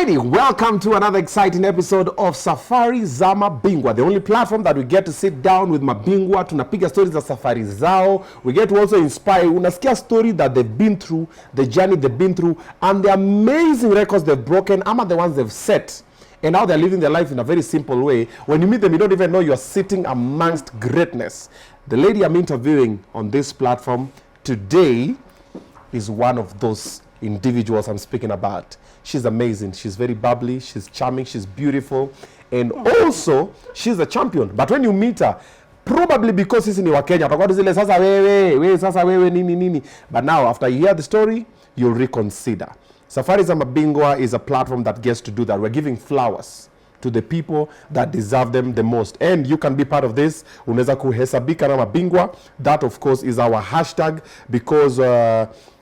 Alrighty, welcome to another exciting episode of Safari za Mabingwa, the only platform that we get to sit down with Mabingwa, tunapiga stories za safari zao, we get to also inspire, unasikia story that they've been through, the journey they've been through, and the amazing records they've broken, ama the ones they've set, and how they're living their life in a very simple way. When you meet them, you don't even know you're sitting amongst greatness. The lady I'm interviewing on this platform today is one of those individuals I'm speaking about. She's amazing. She's very bubbly. She's charming. She's beautiful. And also, she's a champion. But when you meet her, probably because she's in Kenya, sasa wewe nini. But now, after you hear the story, you'll reconsider. Safari za Mabingwa is a platform that gets to do that. We're giving flowers to the people that deserve them the most. And you can be part of this. Unaweza kuhesabika na Mabingwa. That, of course, is our hashtag because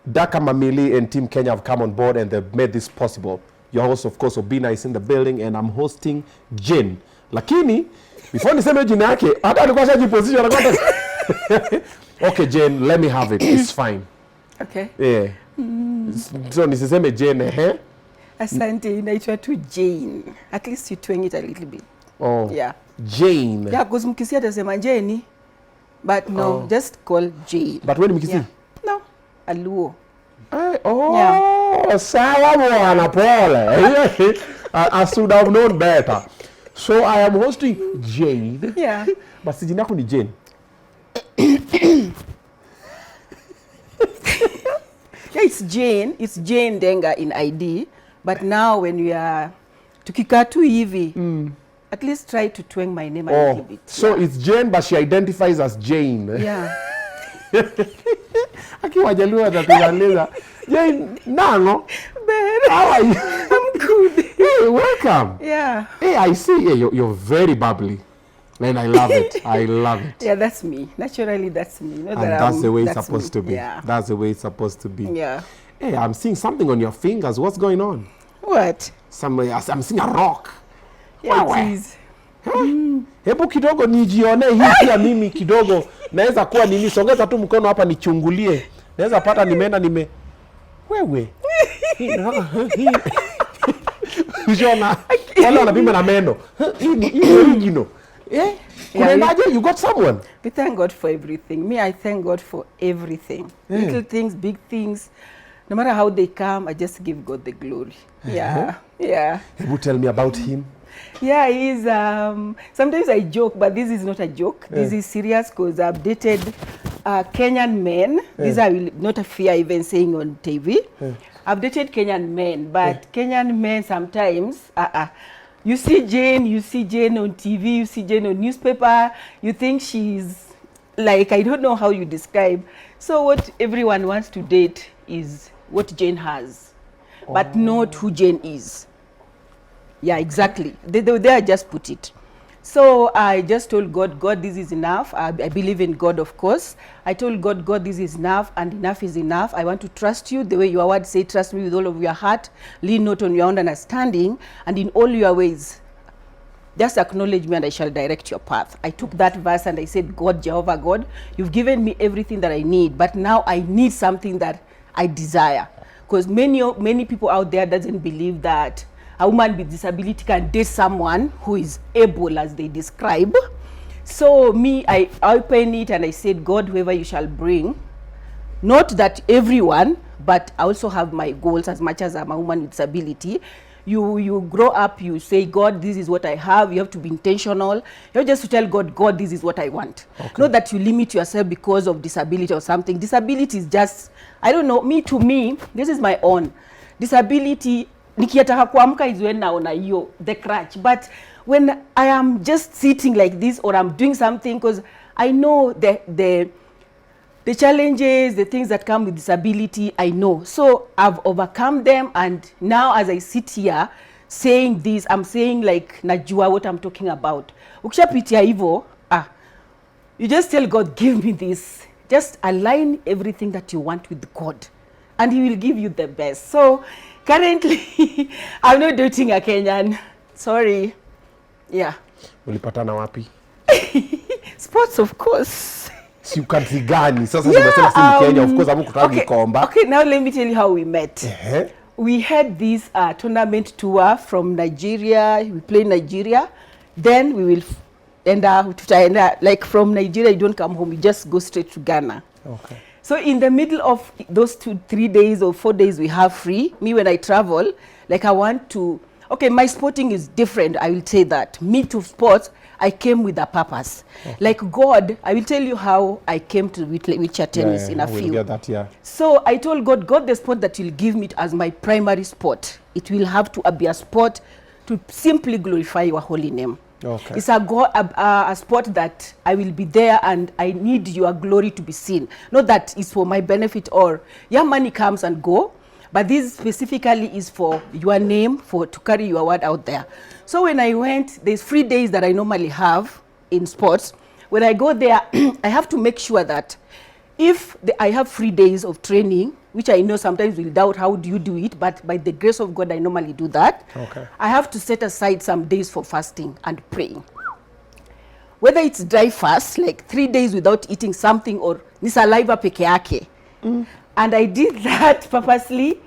Daka Mamili and Team Kenya have come on board and they've made this possible. Your host, of course, Obinna is in the building and I'm hosting Jane. Lakini, before niseme jina yake, hata alikuwa shajiposition. Okay, Jane, let me have it. It's fine. Okay. Yeah. So nisiseme Jane, Asante, naitwa tu Jane. At least you're doing it a little bit. Oh. Yeah. Jane. Yeah, because mkisi atasema Jane, but no, just call Jane. But when mkisi? Yeah. No, Aluo. Yeah. Sawa mwana pole. I should have known better. So I am hosting Jane. Yeah. But si jina yako ni Jane. Yeah, it's Jane. It's Jane Ndenga in ID. But now when we are tukikatu hivi, at least try to twang my name a little bit. So it's Jane, but she identifies as Jane. Yeah. Akiwa Jaluo atatueleza. Jane, nango. How are you? I'm good. Hey, welcome. Yeah. Hey, I see. Hey, you're very bubbly. And I love it. I love it. Yeah, that's me. Naturally, that's me. And that's the way it's supposed to be. Yeah. That's the way it's supposed to be. Yeah. Hey, I'm seeing something on your fingers. What's going on? What? I'm seeing a rock. Yeah, Wow. it is. Hebu kidogo nijione hii pia mimi kidogo. Naweza kuwa nini, songeza tu mkono hapa nichungulie. Naweza pata nimeenda wewe. Unaona? Wale wanapima na meno. Hii original. Eh? Yeah, you got someone. We thank God for everything. Me, I thank God for everything. Yeah. Little things, big things. No matter how they come, I just give God the glory. Yeah. Yeah. You tell me about him. Yeah, he's sometimes I joke, but this is not a joke. This is serious because I've dated Kenyan men. These I will not fear even saying on TV. I've dated Kenyan men, but Kenyan men sometimes you see Jane on TV, you see Jane on newspaper, you think she's like, I don't know how you describe. So what everyone wants to date is what Jane has, but not who Jane is. Yeah, exactly. They just put it. So I just told God, this is enough. I believe in God, of course. I told God, this is enough, and enough is enough. I want to trust you the way your word say, trust me with all of your heart. Lean not on your own understanding, and in all your ways, just acknowledge me and I shall direct your path. I took that verse and I said, God, Jehovah God, you've given me everything that I need, but now I need something that I desire. Because many people out there doesn't believe that a woman with disability can date someone who is able, as they describe. So me, I opened it and I said, God, whoever you shall bring, not that everyone, but I also have my goals as much as I'm a woman with disability. You grow up, you say, God, this is what I have. You have to be intentional. You have just to tell God, this is what I want. Okay. Not that you limit yourself because of disability or something. Disability is just, I don't know, to me, this is my own. Disability, nikiataka kuamka is when naona hiyo the crutch, but when I am just sitting like this or I'm doing something, because I know the challenges, the things that come with disability, I know. So I've overcome them, and now as I sit here saying this, I'm saying like najua what I'm talking about. Ukishapitia hivyo, you just tell God, give me this. Just align everything that you want with God, and He will give you the best. So currently, I'm not dating a Kenyan. Sorry. Yeah. Ulipatana wapi? Sports, of course. Si country gani? Sasa unasema si Kenya, of course, hamkutaka kuomba. Okay, now let me tell you how we met. we had this tournament tour from Nigeria. We play in Nigeria. Then we will like from Nigeria, you don't come home. You just go straight to Ghana. Okay. So in the middle of those 2-3 days or 4 days we have free, me when I travel, like I want to, okay, my sporting is different. I will say that. Me to sports, I came with a purpose. Okay. Like God, I will tell you how I came to wheelchair tennis in a few. Get that, yeah. So I told God, the sport that you'll give me as my primary sport, it will have to be a sport to simply glorify your holy name. Okay. It's a sport that I will be there and I need your glory to be seen. Not that it's for my benefit or your money comes and go, but this specifically is for your name, to carry your word out there. So when I went, there's 3 days that I normally have in sports. When I go there, I have to make sure that if I have 3 days of training, which I know sometimes we'll doubt how do you do it, but by the grace of God, I normally do that. Okay. I have to set aside some days for fasting and praying. Whether it's dry fast, like 3 days without eating something, or ni saliva peke yake. And I did that purposely,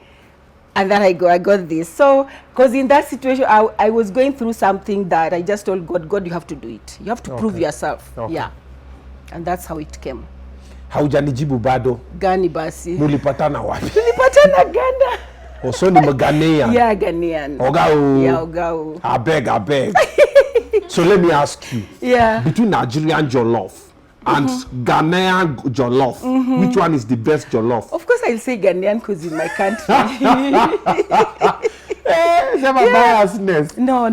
and then I got this. So, because in that situation, I was going through something that I just told God, you have to do it. You have to prove yourself. Okay. Yeah. And that's how it came. Haujanijibu bado. Gani basi? Mulipatana wapi? Tulipatana Ghana. Also ni Ghanaian. Yeah, Ghanaian. Ogao. Yeah, Ogao. I beg. So let me ask you. Yeah. Between Nigerian jollof and Ghanaian jollof, which one is the best jollof? Of course, I'll say Ghanaian because in my country. Never biasness. No.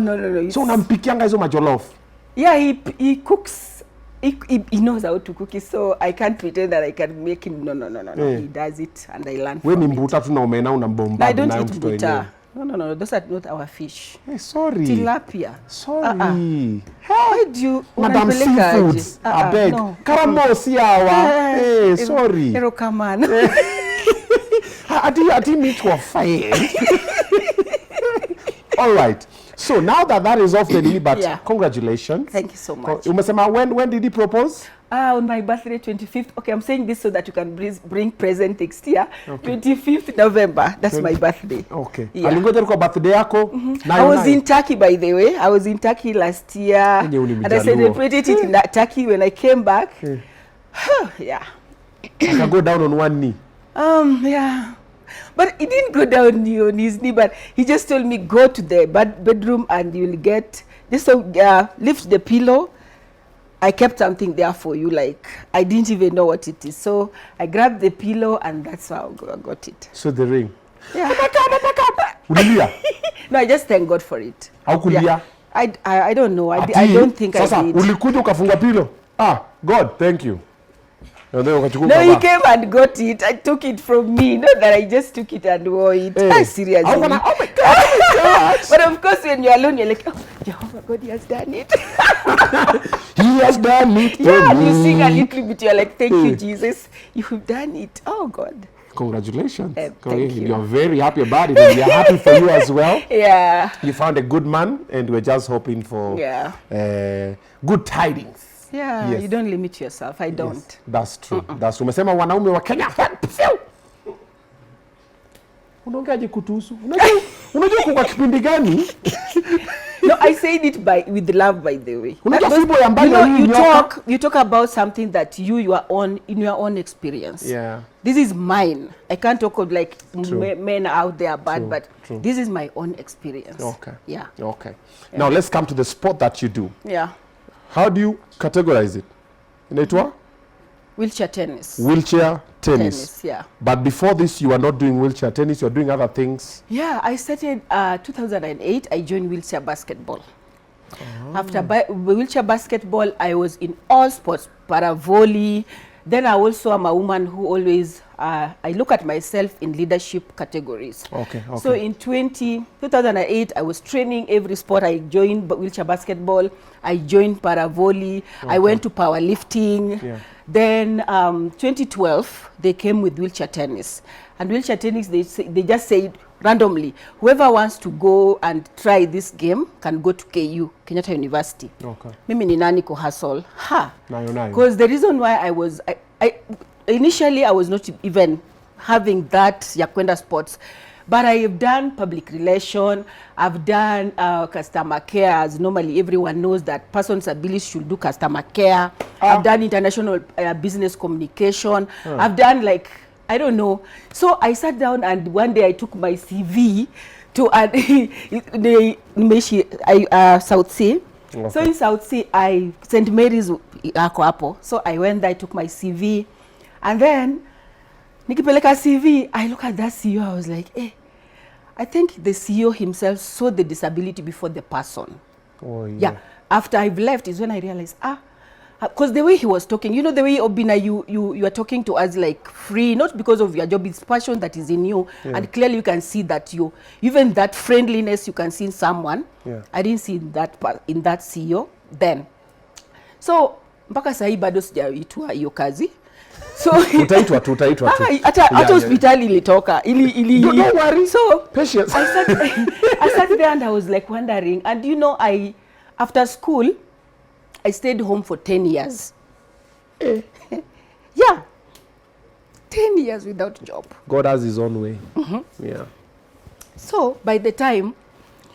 So unampikianga hizo majollof? Yeah, he cooks. He knows how to cook it, so I can't pretend that I can make him. No. He does it, and I learn from it. When mbuta tu na omena unambomba. I don't eat buta. No. Those are not our fish. Hey, sorry. Tilapia. Sorry. Why do you? Madam Seafoods. I beg. No. Karamo siawa. Hey, sorry. Hero Kaman. I didn't mean to offend. All right. So now that is off the knee, but congratulations. Thank you so much. Umesema, when did he propose? On my birthday, 25th. Okay, I'm saying this so that you can bring present next year. Okay. 25th November. That's my birthday. Okay. Yeah. Alingoja kwa birthday yako? I was in Turkey, by the way. I was in Turkey last year. And I celebrated it in Turkey when I came back. Yeah. I can go down on one knee. Yeah. But he didn't go down on his knee, but he just told me, go to the bedroom and you'll get this. So lift the pillow. I kept something there for you. Like, I didn't even know what it is. So I grabbed the pillow and that's how I got it. So the ring. Yeah. Ulilia? No, I just thank God for it. How could yeah. I don't know. I don't think sasa, I did. Ulikuja ukafunga pillow? God, thank you. No, he came and got it. I took it from me. Not that I just took it and wore it. Hey. Seriously. Oh my God. But of course, when you're alone, you're like, oh, Jehovah God, he has done it. He has done it for yeah, me. You sing a little bit. You're like, thank you, Jesus. You've done it. Oh, God. Congratulations. Thank you. You're very happy about it. And we are happy for you as well. Yeah. You found a good man, and we're just hoping for good tidings. Yeah, yes. You don't limit yourself. I don't. Yes, that's true. That's true. Umesema wanaume wa Kenya. Unaongeaje kutuhusu? Unajua kwa kipindi gani? No, I said it with love, by the way. You talk about something that you are on in your own experience. Yeah. This is mine. I can't talk of like men out there bad, but this is my own experience. Okay. Yeah. Okay. Yeah. Now let's come to the sport that you do. Yeah. How do you categorize it? Inaitwa? Wheelchair tennis. Wheelchair tennis. Yeah. But before this, you were not doing wheelchair tennis. You were doing other things. Yeah, I started 2008. I joined wheelchair basketball. After wheelchair basketball, I was in all sports, para volley. Then I also am a woman who always, I look at myself in leadership categories. Okay. So in 2008, I was training every sport. I joined wheelchair basketball. I joined para volley. I went to powerlifting. Yeah. Then 2012, they came with wheelchair tennis. And wheelchair tennis, they just said randomly, whoever wants to go and try this game can go to KU, Kenyatta University. Okay. Mimi ni nani ko hustle? Nayo. Because the reason why initially I was not even having that ya kwenda sports. But I have done public relation, I've done customer care, as normally everyone knows that persons abilities should do customer care. I've done international business communication. I've done like, I don't know. So I sat down and one day I took my CV to South Sea. Okay. So in South Sea, St. Mary's Ako. So I went there, I took my CV, and then nikipeleka CV, I look at that CEO, I was like, I think the CEO himself saw the disability before the person. Oh, yeah. After I've left is when I realized, because the way he was talking, you know, the way Obinna, you are talking to us like free, not because of your job, it's passion that is in you. Yeah. And clearly you can see that even that friendliness you can see in someone. Yeah. I didn't see that CEO then. So, mpaka sahi bado sijaitwa hiyo kazi. So utaitwa tu. Hata hospitali ilitoka. Don't worry. So, patience. I sat there and I was like wondering, and you know, after school, I stayed home for 10 years. Yeah. 10 years without job. God has his own way. Yeah. So, by the time,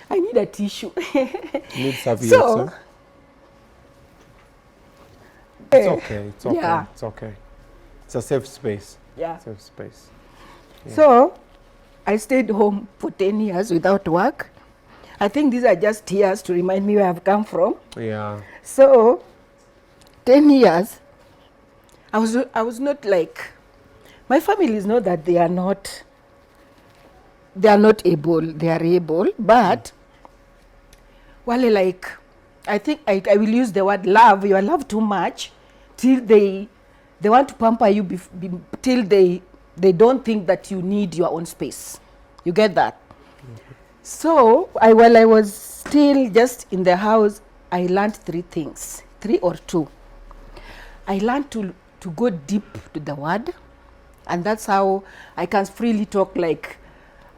I need a tissue. Need serviettes. So, it's okay. It's okay. Yeah. It's okay. It's a safe space. Yeah. Safe space. Yeah. So, I stayed home for 10 years without work. I think these are just tears to remind me where I've come from. Yeah. So, 10 years, I was not like, my family is not that they are not able, they are able, but, well, like, I think I will use the word love, you are loved too much, till they want to pamper you till they don't think that you need your own space. You get that? So, while I was still just in the house, I learned 3 things, 3 or 2. I learned to go deep to the word, and that's how I can freely talk, like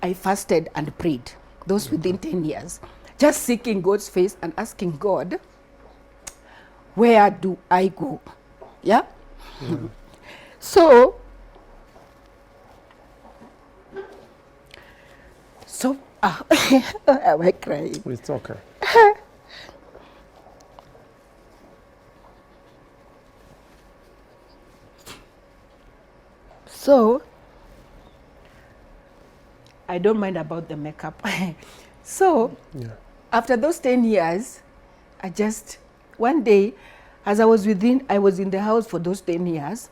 I fasted and prayed, those within 10 years. Just seeking God's face and asking God, where do I go? Yeah? So, am I crying? It's okay. So, I don't mind about the makeup. So, yeah. After those 10 years, one day, as I was in the house for those 10 years,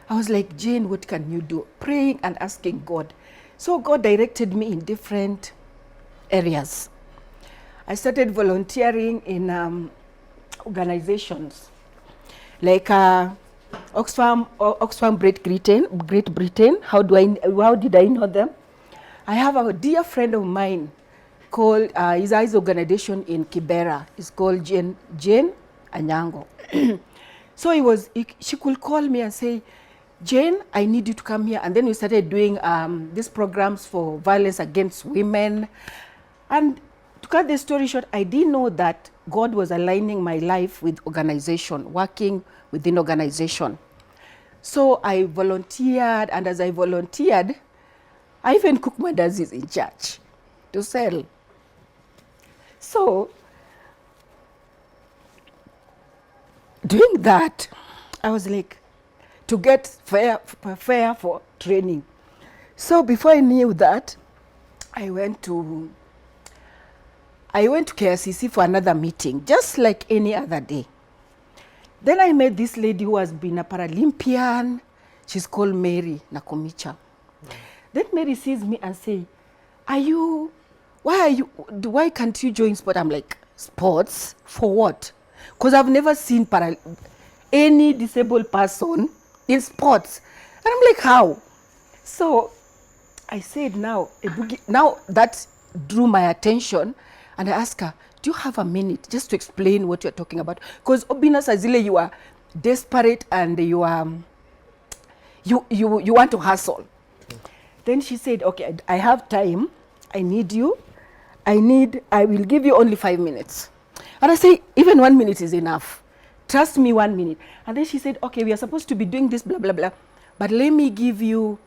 I was like, Jane, what can you do? Praying and asking God. So God directed me in different areas. I started volunteering in organizations like Oxfam Great Britain. How did I know them? I have a dear friend of mine called his organization in Kibera. It's called Jane Anyango. So she could call me and say, Jane, I need you to come here. And then we started doing these programs for violence against women. And to cut the story short, I didn't know that God was aligning my life with organization, working within organization. So I volunteered, and as I volunteered, I even cooked mandazis in church to sell. So, doing that, I was like, to get fair for training. So before I knew that, I went to KCC for another meeting, just like any other day. Then I met this lady who has been a Paralympian. She's called Mary Nakomicha. Then Mary sees me and say, why can't you join sport? I'm like, sports? For what? Because I've never seen any disabled person in sports. And I'm like, how? So I said, now that drew my attention, and I asked her, do you have a minute just to explain what you're talking about? Because Obinna Sazile, you are desperate and you want to hustle. Then she said, okay, I have time. I need you. I will give you only 5 minutes. And I say, even 1 minute is enough. Trust me, 1 minute. And then she said, okay, we are supposed to be doing this, blah, blah, blah. But let me give you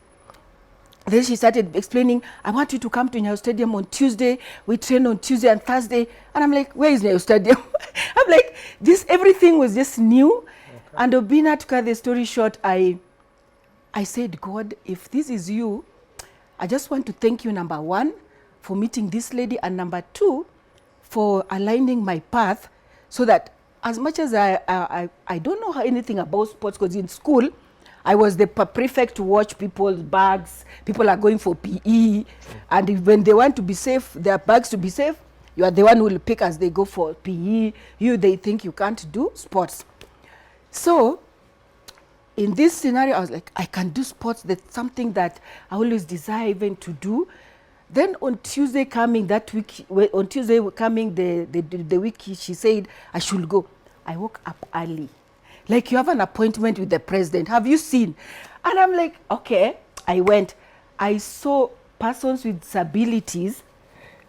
Then she started explaining, I want you to come to Nyayo Stadium on Tuesday. We train on Tuesday and Thursday. And I'm like, where is Nyayo Stadium? I'm like, everything was just new. Okay. And Obinna, to cut the story short, I said, God, if this is you, I just want to thank you, number one, for meeting this lady, and number two, for aligning my path so that as much as I don't know anything about sports, because in school, I was the prefect to watch people's bags. People are going for PE. And when they want to be safe, their bags to be safe, you are the one who will pick as they go for PE. They think you can't do sports. So in this scenario, I was like, I can do sports. That's something that I always desire even to do. Then on Tuesday coming that week, the week she said I should go, I woke up early. Like, you have an appointment with the president. Have you seen? And I'm like, okay. I went. I saw persons with disabilities,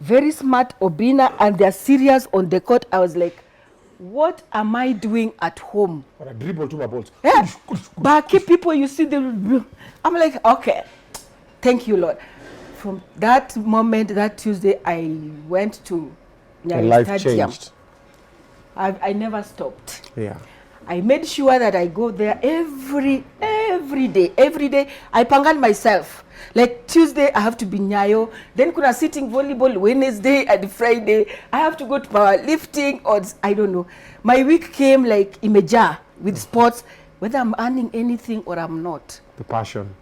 very smart Obinna, and they're serious on the court. I was like, what am I doing at home? Or a dribble to my balls. Yeah. But keep people, you see them. I'm like, okay. Thank you, Lord. From that moment, that Tuesday, I went to Nyayo Stadium. Changed. I never stopped. Yeah. I made sure that I go there every day. Every day, I pangan myself. Like Tuesday, I have to be Nyayo. Then kuna sitting volleyball Wednesday and Friday. I have to go to powerlifting, or I don't know. My week came like imeja with sports, whether I'm earning anything or I'm not. The passion.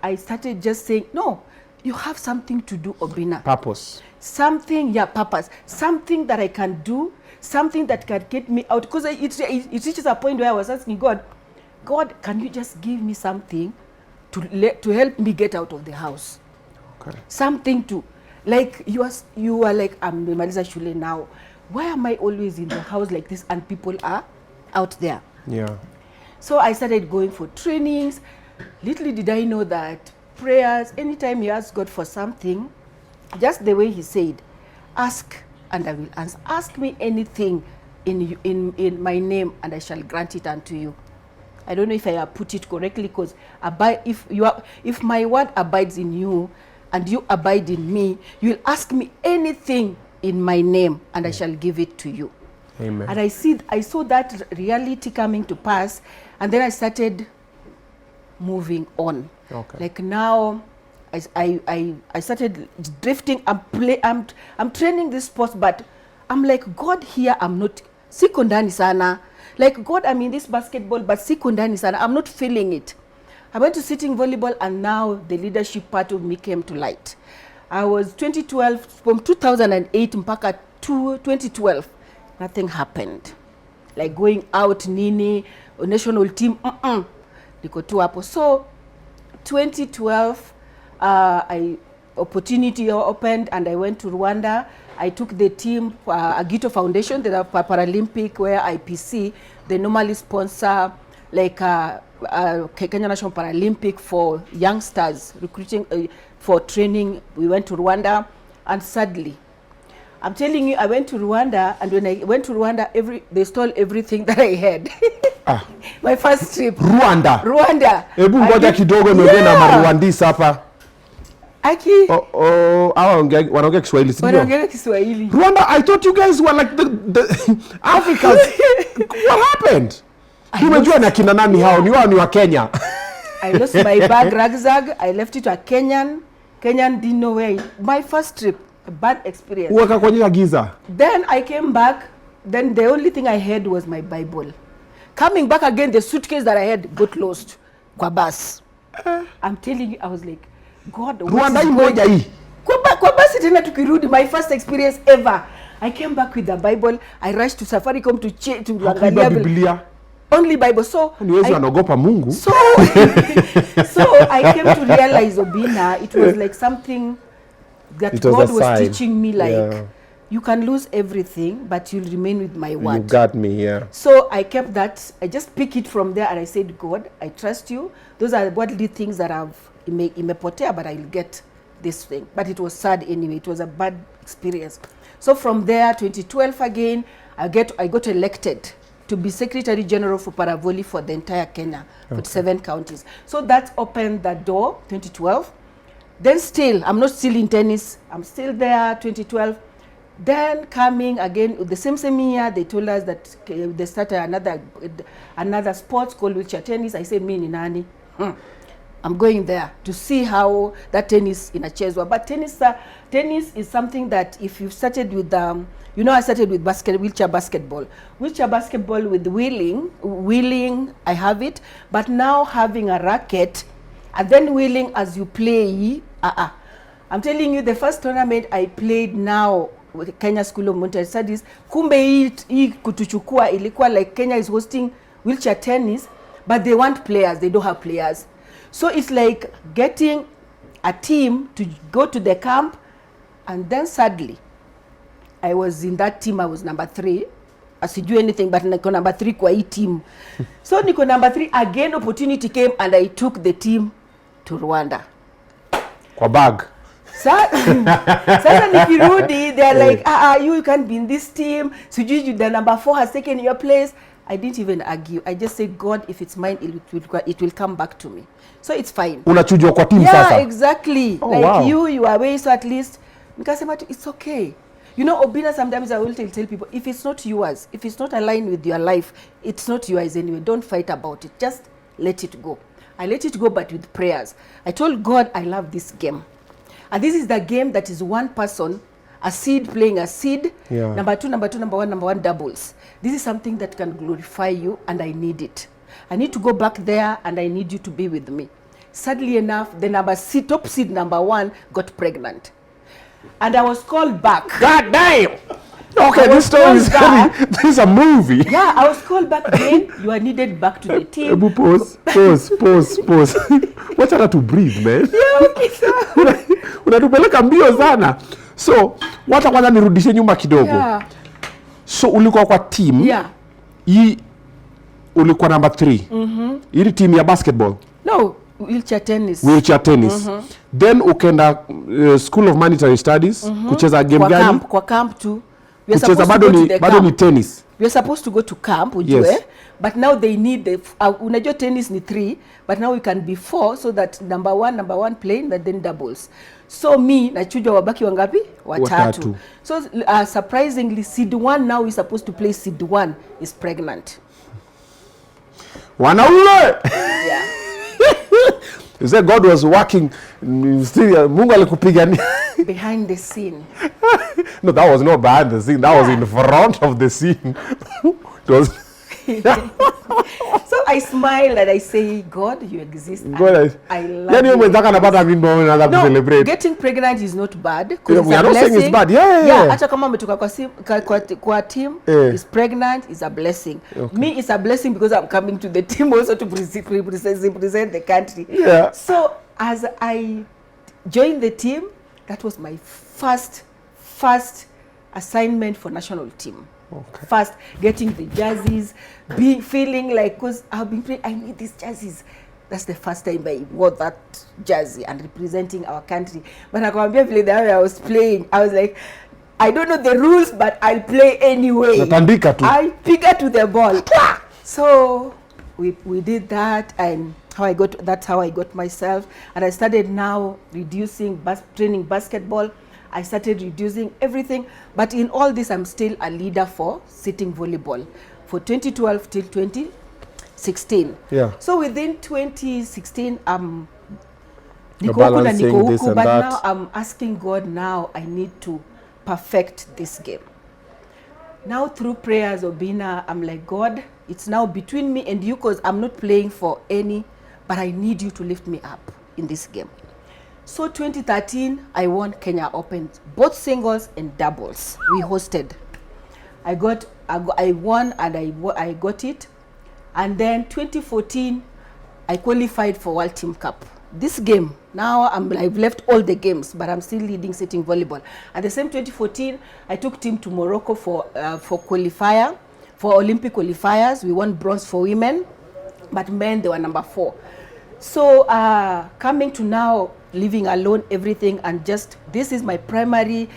I started just saying, no, you have something to do, Obinna. Purpose. Something, purpose. Something that I can do. Something that can get me out, because it reaches a point where I was asking God, can you just give me something to help me get out of the house? Okay. Something to, like, you are like, I'm Melissa Shule now. Why am I always in the house like this and people are out there? Yeah. So I started going for trainings. Little did I know that prayers, anytime you ask God for something, just the way he said, ask and I will answer. Ask me anything in my name, and I shall grant it unto you. I don't know if I have put it correctly, because if my word abides in you, and you abide in me, you will ask me anything in my name, and I shall give it to you. Amen. And I saw that reality coming to pass, and then I started moving on. Okay. Like now, I started drifting. I'm training this sports, but I'm like, God, here I'm not sikondani sana. Like, God, I'm in this basketball, but sikondani sana. I'm not feeling it. I went to sitting volleyball, and now the leadership part of me came to light. I was 2012, from 2008 mpaka 2012, nothing happened. Like going out, nini, national team, niko tu hapo. So 2012, opportunity opened, and I went to Rwanda. I took the team, Agito Foundation, the Paralympic, where IPC, they normally sponsor like Kenya National Paralympic for youngsters, recruiting for training. We went to Rwanda, and sadly, I'm telling you, I went to Rwanda, and when I went to Rwanda, they stole everything that I had. My first trip. Rwanda. Ebu ngoja kidogo niongee na Marwandisa hapa. Wanaongea Kiswahili, sio? Wanaongea Kiswahili. Rwanda, I thought you guys were like the Africans. What happened? Umejua na kina nani hao? Ni wao ni wa Kenya. I lost my bag, rucksack. I left it to a Kenyan. Kenyan didn't know where. My first trip, a bad experience. Wakakuonyesha giza. Then I came back. Then the only thing I had was my Bible. Coming back again, the suitcase that I had got lost. Kwa bus. I'm telling you, I was like, God, Rwanda imoja hii. Kwa basi tena tukirudi, my first experience ever. I came back with the Bible. I rushed to Safaricom to angalia Biblia. Only Bible. So niwezi anaogopa Mungu. So I came to realize, Obinna, it was like something that God was teaching me, like, you can lose everything, but you'll remain with my word. You got me, yeah. So I kept that. I just picked it from there, and I said, God, I trust you. Those are worldly things that imepotea, but I'll get this thing. But it was sad anyway. It was a bad experience. So from there, 2012 again, I got elected to be Secretary General for Paravoli for the entire Kenya, for 7 counties. So that opened the door, 2012. Then still, I'm not still in tennis. I'm still there, 2012. Then coming again, the same year, they told us that they started another sports called wheelchair tennis. I said, me ni nani? I'm going there to see how that tennis inachezwa. But tennis is something that if you started with, you know, I started with wheelchair basketball. Wheelchair basketball with wheeling, I have it. But now having a racket and then wheeling as you play, I'm telling you, the first tournament I played now with Kenya School of Monetary Studies, kumbe hii kutuchukua ilikuwa like Kenya is hosting wheelchair tennis, but they want players, they don't have players. So it's like getting a team to go to the camp, and then sadly, I was in that team, I was number 3. Asijui anything, but niko number 3 kwa hii team. So niko number 3, again opportunity came and I took the team to Rwanda. Kwa bag. Sasa nikirudi, they're like, you can't be in this team. Sijui the number 4 has taken your place. I didn't even argue. I just said, God, if it's mine, it will come back to me. So it's fine. Unachujwa kwa team sasa? Yeah, exactly. Oh, like wow. you are away, so at least, nikasema it's okay. You know, Obinna, sometimes I will tell people, if it's not yours, if it's not aligned with your life, it's not yours anyway. Don't fight about it. Just let it go. I let it go, but with prayers. I told God, I love this game. And this is the game that is one person, a seed playing a seed, Yeah. number 2, number 2, number 1, number 1 doubles. This is something that can glorify you, and I need it. I need to go back there, and I need you to be with me. Sadly enough, the top seed number 1 got pregnant. And I was called back. God damn! Okay, this story is this is a movie. Yeah, I was called back again. You are needed back to the team. Ebu pause. Watch out to breathe, man. Yeah, okay, so. Unatupeleka mbio sana. So, wacha kwanza nirudishe nyuma kidogo. Yeah. So, ulikuwa kwa team. Yeah. Hii ulikuwa number 3. Hii team ya basketball. No, wheelchair tennis. Wheelchair tennis. Then ukaenda School of Monetary Studies kucheza game gani? Kwa camp too. Kucheza bado ni tennis. We are supposed to go to camp, ujue, Yes. but now they need unajua tennis ni 3, but now we can be 4, so that number 1 playing, and then doubles. So me nachujwa wabaki wangapi? Watatu. So surprisingly, seed 1 now is supposed to play seed 1 is pregnant. Wanaume! Yeah. You said God was working still, Mungu alikupigania. Behind the scene. No, that was not behind the scene. That was in front of the scene. It was So I smile and I say, God, you exist. God, I love you. No, celebrate. Getting pregnant is not bad. Yeah, we are not saying it's bad. Yeah. Hata kama umetoka kwa team, is pregnant is a blessing. Okay. Me, it's a blessing because I'm coming to the team also to represent the country. Yeah. So as I joined the team, that was my first assignment for national team. Okay. First, getting the jerseys, feeling like, because I've been playing, I need these jerseys. That's the first time I wore that jersey and representing our country. But I was playing, I was like, I don't know the rules, but I'll play anyway. Natandika tu. I pick to the ball. So we did that, and that's how I got myself. And I started now reducing training basketball. I started reducing everything, but in all this, I'm still a leader for sitting volleyball for 2012 till 2016. Yeah. So within 2016, You're balancing this and but that. now I'm asking God, now I need to perfect this game. Now through prayers, Obinna, I'm like, God, it's now between me and you, because I'm not playing for any, but I need you to lift me up in this game. So 2013, I won Kenya Open, both singles and doubles. We hosted. I won and I got it. And then 2014, I qualified for World Team Cup. This game, now I've left all the games, but I'm still leading sitting volleyball. At the same 2014, I took team to Morocco for Olympic qualifiers. We won bronze for women, but men, they were number 4. So coming to now, living alone, everything, and just, this is my primary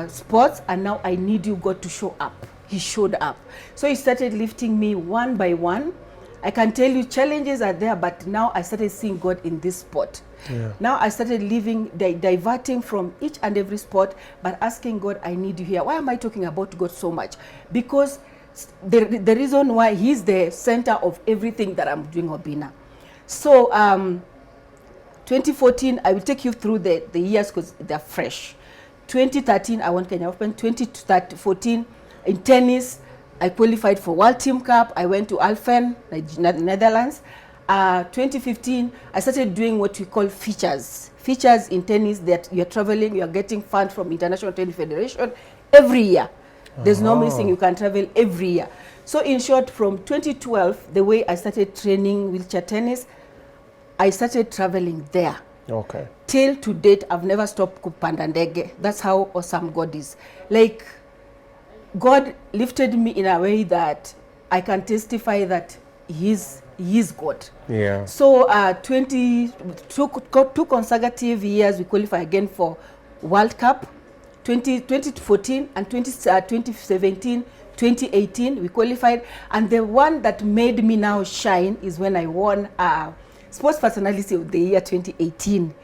sports, and now I need you, God, to show up. He showed up. So he started lifting me one by one. I can tell you challenges are there, but now I started seeing God in this spot. Yeah. Now I started diverting from each and every spot, but asking God, I need you here. Why am I talking about God so much? Because the reason why He's the center of everything that I'm doing, Obinna. So 2014, I will take you through the years because they're fresh. 2013, I won Kenya Open. 2014, in tennis, I qualified for World Team Cup. I went to Alphen, Netherlands. 2015, I started doing what we call features. Features in tennis, that you're traveling, you're getting funds from International Tennis Federation every year. There's no missing, you can travel every year. So in short, from 2012, the way I started training wheelchair tennis, I started traveling there. Okay. Till to date, I've never stopped kupanda ndege. That's how awesome God is. Like, God lifted me in a way that I can testify that He is God. Yeah. So two consecutive years, we qualify again for World Cup. 2014 and 2017, 2018, we qualified. And the one that made me now shine is when I won Sports Personality of the Year 2018.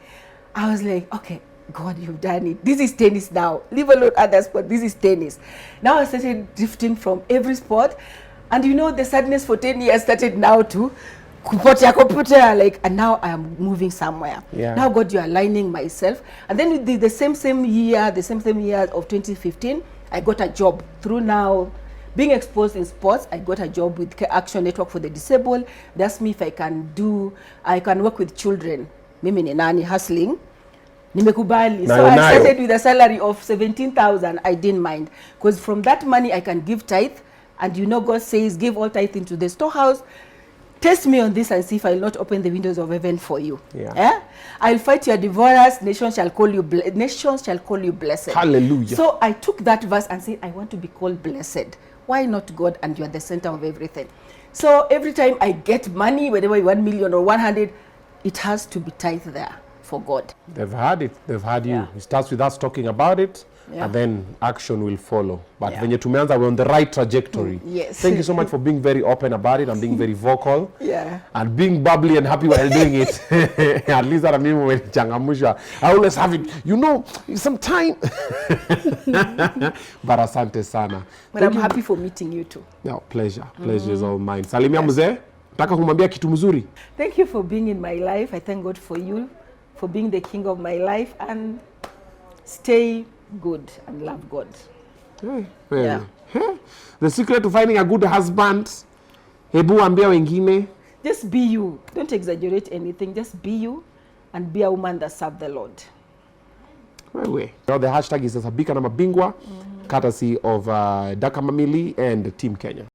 I was like, okay, God, you've done it. This is tennis now. Leave alone other sport. This is tennis. Now I started drifting from every sport. And you know, the sadness for 10 years started now too. Like, and now I am moving somewhere. Yeah. Now, God, you're aligning myself. And then the same year of 2015, I got a job through now being exposed in sports. I got a job with Action Network for the Disabled. They asked me if I can work with children. Mimi ni nani hustling. Nimekubali. So I started with a salary of 17,000. I didn't mind. Because from that money, I can give tithe. And you know, God says, give all tithe into the storehouse. Test me on this and see if I will not open the windows of heaven for you. Yeah. Eh? I'll fight your divorce. Nations shall call you blessed. Hallelujah. So I took that verse and said, I want to be called blessed. Why not God? And you are the center of everything. So every time I get money, whether 1 million or 100, it has to be tithe there for God. They've had it. They've had you. Yeah. It starts with us talking about it. Yeah. And then action will follow. But Yeah. venye tumeanza, we're on the right trajectory. Yes. Thank you so much for being very open about it and being very vocal. Yeah. And being bubbly and happy while doing it. At least I mimi umechangamsha. I always have it, you know, some time. But asante sana. But I'm happy for meeting you too. No, pleasure. Pleasure is all mine. Salimia mzee. Nataka kumwambia kitu mzuri. Thank you for being in my life. I thank God for you, for being the king of my life, and stay good and love God. Hey, well, Yeah. hey. The secret to finding a good husband, hebu ambia wengine. Just be you. Don't exaggerate anything. Just be you and be a woman that serves the Lord. Wewe. Now the hashtag is Sabika na Mabingwa, courtesy of Daka Mamili and Team Kenya.